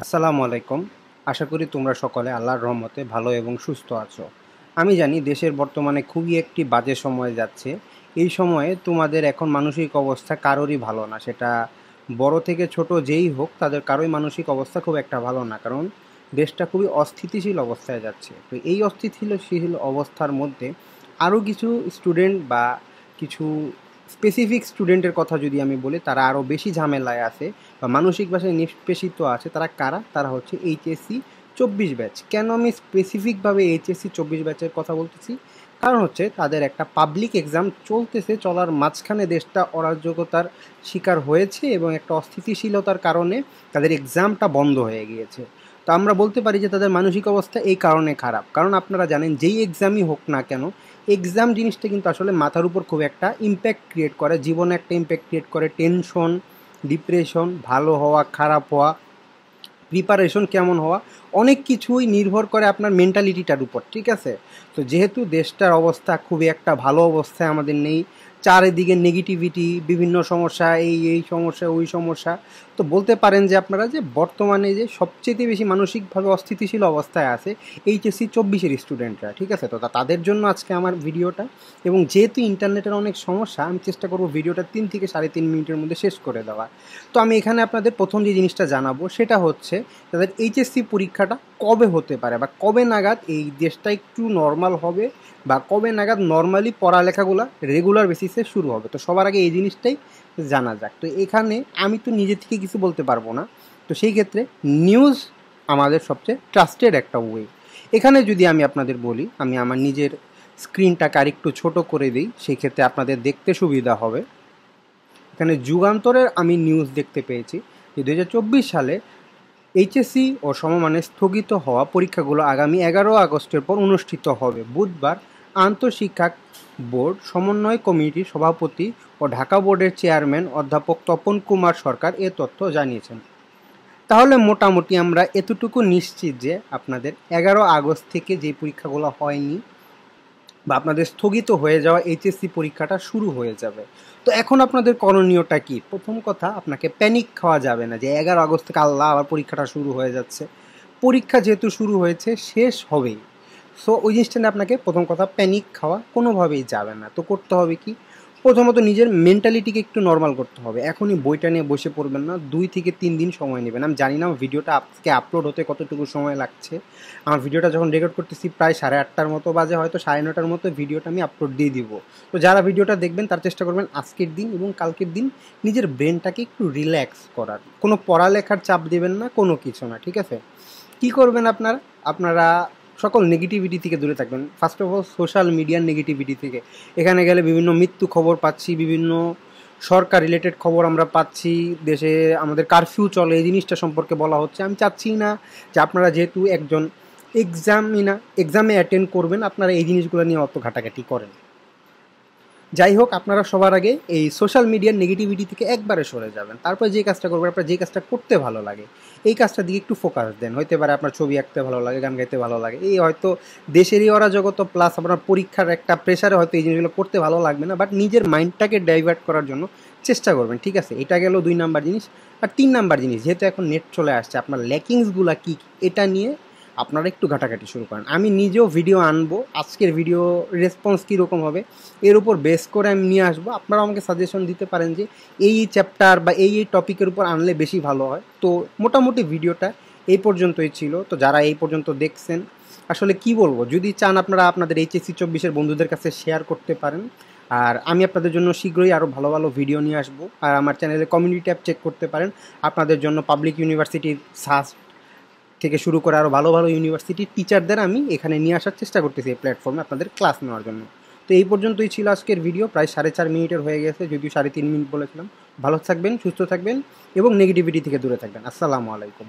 আসসালামু আলাইকুম। আশা করি তোমরা সকলে আল্লাহর রহমতে ভালো এবং সুস্থ আছো। আমি জানি দেশের বর্তমানে খুবই একটি বাজে সময় যাচ্ছে। এই সময়ে তোমাদের এখন মানসিক অবস্থা কারোরই ভালো না। সেটা বড় থেকে ছোট যেই হোক তাদের কারোই মানসিক অবস্থা খুব একটা ভালো না। কারণ দেশটা খুবই অস্থিতিশীল অবস্থায় যাচ্ছে। তো এই অস্থিতিশীল অবস্থার মধ্যে আরও কিছু স্টুডেন্ট বা কিছু স্পেসিফিক স্টুডেন্টের কথা যদি আমি বলি, তারা আরও বেশি ঝামেলায় আছে বা মানসিকভাবে নিষ্পেষিত আছে। তারা কারা? তারা হচ্ছে এইচএসসি 24 ব্যাচ। কেন আমি স্পেসিফিকভাবে এইচএসসি 24 ব্যাচের কথা বলতেছি? কারণ হচ্ছে তাদের একটা পাবলিক এক্সাম চলতেছে, চলার মাঝখানে দেশটা অরাজকতার শিকার হয়েছে এবং একটা অস্থিতিশীলতার কারণে তাদের এক্সামটা বন্ধ হয়ে গিয়েছে। তো আমরা বলতে পারি যে তাদের মানসিক অবস্থা এই কারণে খারাপ। কারণ আপনারা জানেন যেই এক্সামই হোক না কেন, এক্সাম জিনিসটা কিন্তু আসলে মাথার উপর খুব একটা ইম্প্যাক্ট ক্রিয়েট করে, জীবনে একটা ইম্প্যাক্ট ক্রিয়েট করে। টেনশন, ডিপ্রেশন, ভালো হওয়া, খারাপ হওয়া, প্রিপারেশন কেমন হওয়া, অনেক কিছুই নির্ভর করে আপনার মেন্টালিটিটার উপর, ঠিক আছে? তো যেহেতু দেশটার অবস্থা খুবই একটা ভালো অবস্থায় আমাদের নেই, চারিদিকে নেগেটিভিটি, বিভিন্ন সমস্যা, এই সমস্যা, ওই সমস্যা। তো বলতে পারেন যে আপনারা যে বর্তমানে যে সবচেয়ে বেশি মানসিকভাবে অস্থিতিশীল অবস্থায় আছে এইচএসসি 24-এর স্টুডেন্টরা, ঠিক আছে? তো তাদের জন্য আজকে আমার ভিডিওটা। এবং যেহেতু ইন্টারনেটের অনেক সমস্যা, আমি চেষ্টা করব ভিডিওটা 3 থেকে 3.5 মিনিটের মধ্যে শেষ করে দেওয়া। তো আমি এখানে আপনাদের প্রথম যে জিনিসটা জানাবো সেটা হচ্ছে তাদের এইচএসসি পরীক্ষাটা কবে হতে পারে বা কবে নাগাদ এই দেশটা একটু নর্মাল হবে বা কবে নাগাদ নর্মালি পড়ালেখাগুলো রেগুলার বেসিসে শুরু হবে। তো সবার আগে এই জিনিসটাই জানা যাক। তো এখানে আমি তো নিজে থেকে কিছু বলতে পারবো না। তো সেই ক্ষেত্রে নিউজ আমাদের সবচেয়ে ট্রাস্টেড একটা ওয়ে। এখানে যদি আমি আপনাদের বলি, আমি আমার নিজের স্ক্রিনটাকে আরেকটু ছোট করে দিই, সেই ক্ষেত্রে আপনাদের দেখতে সুবিধা হবে। এখানে যুগান্তরের আমি নিউজ দেখতে পেয়েছি যে 2024 সালে এইচএসসি ও সমমানের স্থগিত হওয়া পরীক্ষাগুলো আগামী 11 আগস্টের পর অনুষ্ঠিত হবে। বুধবার আন্তঃশিক্ষা বোর্ড সমন্বয় কমিটির সভাপতি ও ঢাকা বোর্ডের চেয়ারম্যান অধ্যাপক তপন কুমার সরকার এ তথ্য জানিয়েছেন। তাহলে মোটামুটি আমরা এতটুকু নিশ্চিত যে আপনাদের 11 আগস্ট থেকে যে পরীক্ষাগুলো হয়নি বা আপনাদের স্থগিত হয়ে যাওয়া এইচএসসি পরীক্ষাটা শুরু হয়ে যাবে। তো এখন আপনাদের করণীয়টা কি? প্রথম কথা, আপনাকে প্যানিক খাওয়া যাবে না যে 11 আগস্ট থেকে আল্লাহ আবার পরীক্ষাটা শুরু হয়ে যাচ্ছে। পরীক্ষা যেহেতু শুরু হয়েছে, শেষ হবেই। সো ওই জিনিসটা নিয়ে আপনাকে প্রথম কথা প্যানিক খাওয়া কোনোভাবেই যাবে না। তো করতে হবে কি? প্রথমত নিজের মেন্টালিটিকে একটু নর্মাল করতে হবে। এখনই বইটা নিয়ে বসে পড়বেন না, 2 থেকে 3 দিন সময় নেবেন। আমি জানি না ভিডিওটা আজকে আপলোড হতে কতটুকু সময় লাগছে। আমার ভিডিওটা যখন রেকর্ড করতেছি প্রায় 8:30টার মতো বাজে, হয়তো 9:30টার মতো ভিডিওটা আমি আপলোড দিয়ে দিব। তো যারা ভিডিওটা দেখবেন তার চেষ্টা করবেন আজকের দিন এবং কালকের দিন নিজের ব্রেনটাকে একটু রিল্যাক্স করার। কোনো পড়ালেখার চাপ দেবেন না, কোনো কিছু না, ঠিক আছে? কী করবেন আপনারা সকল নেগেটিভিটি থেকে দূরে থাকবেন। ফার্স্ট অফ অল সোশ্যাল মিডিয়ার নেগেটিভিটি থেকে। এখানে গেলে বিভিন্ন মৃত্যু খবর পাচ্ছি, বিভিন্ন সরকার রিলেটেড খবর আমরা পাচ্ছি। দেশে আমাদের কারফিউ চলে, এই জিনিসটা সম্পর্কে বলা হচ্ছে। আমি চাচ্ছি না যে আপনারা যেহেতু একজন এক্সামে অ্যাটেন্ড করবেন, আপনারা এই জিনিসগুলো নিয়ে অত ঘাটাঘাটি করেন। যাই হোক, আপনারা সবার আগে এই সোশ্যাল মিডিয়ার নেগেটিভিটি থেকে একবারে সরে যাবেন। তারপর যে কাজটা করবেন, আপনার যে কাজটা করতে ভালো লাগে এই কাজটার দিকে একটু ফোকাস দেন। হইতে পারে আপনার ছবি আঁকতে ভালো লাগে, গান গাইতে ভালো লাগে, এই হয়তো দেশেরই অরাজকতা প্লাস আপনার পরীক্ষার একটা প্রেশারে হয়তো এই জিনিসগুলো করতে ভালো লাগবে না, বাট নিজের মাইন্ডটাকে ডাইভার্ট করার জন্য চেষ্টা করবেন, ঠিক আছে? এটা গেল 2 নাম্বার জিনিস। আর 3 নাম্বার জিনিস, যেহেতু এখন নেট চলে আসছে, আপনার ল্যাকিংসগুলো কী এটা নিয়ে আপনারা একটু ঘাটাঘাটি শুরু করেন। আমি নিজেও ভিডিও আনবো, আজকের ভিডিও রেসপন্স কীরকম হবে এর উপর বেস করে আমি নিয়ে আসবো। আপনারা আমাকে সাজেশন দিতে পারেন যে এই চ্যাপ্টার বা এই টপিকের উপর আনলে বেশি ভালো হয়। তো মোটামুটি ভিডিওটা এই পর্যন্তই ছিল। তো যারা এই পর্যন্ত দেখছেন, আসলে কি বলবো, যদি চান আপনারা আপনাদের এইচএসসি 24-এর বন্ধুদের কাছে শেয়ার করতে পারেন। আর আমি আপনাদের জন্য শীঘ্রই আরও ভালো ভালো ভিডিও নিয়ে আসবো। আর আমার চ্যানেলে কমিউনিটি ট্যাব চেক করতে পারেন। আপনাদের জন্য পাবলিক ইউনিভার্সিটির সাস্ট থেকে শুরু করে আরও ভালো ভালো ইউনিভার্সিটির টিচারদের আমি এখানে নিয়ে আসার চেষ্টা করতেছি এই প্ল্যাটফর্মে আপনাদের ক্লাস নেওয়ার জন্য। তো এই পর্যন্তই ছিল আজকের ভিডিও। প্রায় 4.5 মিনিটের হয়ে গেছে, যদিও 3.5 মিনিট বলেছিলাম। ভালো থাকবেন, সুস্থ থাকবেন এবং নেগেটিভিটি থেকে দূরে থাকবেন। আসসালামু আলাইকুম।